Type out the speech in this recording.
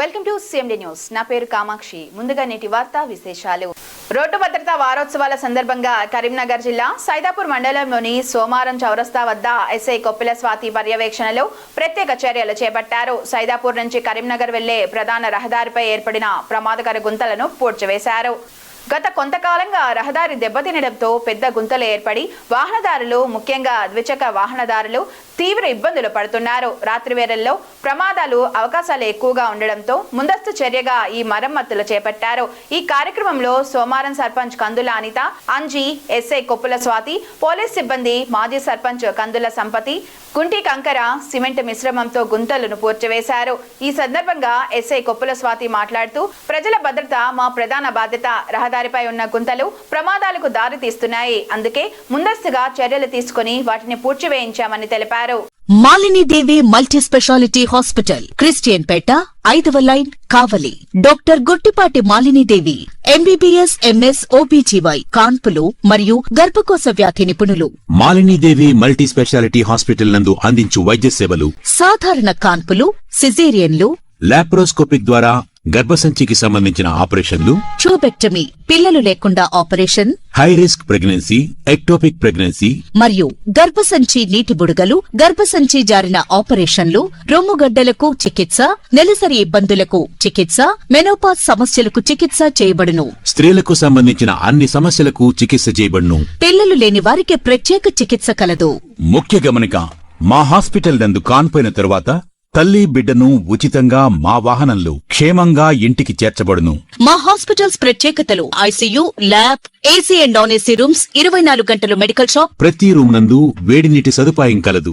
Welcome to CMD news. నా పేరు కామాక్షి. ముందుగా నేటి వార్తా విశేషాలు. రోడ్డు భద్రతా వారోత్సవాల సందర్భంగా కరీంనగర్ జిల్లా సైదాపూర్ మండలంలోని సోమారం చౌరస్తా వద్ద ఎస్ఐ కొప్పిల స్వాతి పర్యవేక్షణలో ప్రత్యేక చర్యలు చేపట్టారు. సైదాపూర్ నుంచి కరీంనగర్ వెళ్లే ప్రధాన రహదారిపై ఏర్పడిన ప్రమాదకర గుంతలను పూడ్చివేశారు. గత కొంతకాలంగా రహదారి దెబ్బతినడంతో పెద్ద గుంతలు ఏర్పడి వాహనదారులు, ముఖ్యంగా ద్విచక్ర వాహనదారులు తీవ్ర ఇబ్బందులు పడుతున్నారు. రాత్రి వేళల్లో ప్రమాదాలు అవకాశాలు ఎక్కువగా ఉండడంతో ముందస్తు చర్యగా ఈ మరమ్మతులు చేపట్టారు. ఈ కార్యక్రమంలో సోమారం సర్పంచ్ కందుల అనిత, అంజీ, ఎస్ఐ కొప్పుల స్వాతి, పోలీస్ సిబ్బంది, మాజీ సర్పంచ్ కందుల సంపతి, గుంటి కంకర, సిమెంట్ మిశ్రమంతో గుంతలను పూడ్చివేశారు. ఈ సందర్భంగా ఎస్ఐ కొప్పుల స్వాతి మాట్లాడుతూ, ప్రజల భద్రత మా ప్రధాన బాధ్యత. రహదారిపై ఉన్న గుంతలు ప్రమాదాలకు దారి తీస్తున్నాయి. అందుకే ముందస్తుగా చర్యలు తీసుకుని వాటిని పూడ్చివేయించామని తెలిపారు. Malini Devi multi specialty hospital, Christian Peta, 5వ line, Kavali. Doctor Guttipati Malini Devi, MBBS, MS, OBGY, కాన్పులు మరియు గర్భకోశ వ్యాధి నిపుణులు. మాలినీదేవి మల్టీ స్పెషాలిటీ హాస్పిటల్ నందు అందించు వైద్య సేవలు: సాధారణ కాన్పులు, సిజేరియన్లు, లాప్రోస్కోపిక్ ద్వారా గర్భసంచికి సంబంధించిన ఆపరేషన్లు, ట్యూబెక్టమీ, పిల్లలు లేకుండా operation, high risk pregnancy, ectopic pregnancy మరియు గర్భసంచి నీటి బుడగలు, గర్భసంచి జారిన ఆపరేషన్లు, రొమ్ముగడ్డలకు చికిత్స, నెలసరి ఇబ్బందులకు చికిత్స, మెనోపాజ్ సమస్యలకు చికిత్స చేయబడును. స్త్రీలకు సంబంధించిన అన్ని సమస్యలకు చికిత్స చేయబడును. పిల్లలు లేని వారికి ప్రత్యేక చికిత్స కలదు. ముఖ్య గమనిక: మా హాస్పిటల్ నందు కాన్పోయిన తరువాత తల్లి, బిడ్డను ఉచితంగా మా వాహనంలో క్షేమంగా ఇంటికి చేర్చబడును. మా హాస్పిటల్స్ ప్రత్యేకతలు: ICU, lab, AC and non AC rooms, 24 గంటలు మెడికల్ షాప్, ప్రతి రూమ్ నందు వేడి నీటి సదుపాయం కలదు.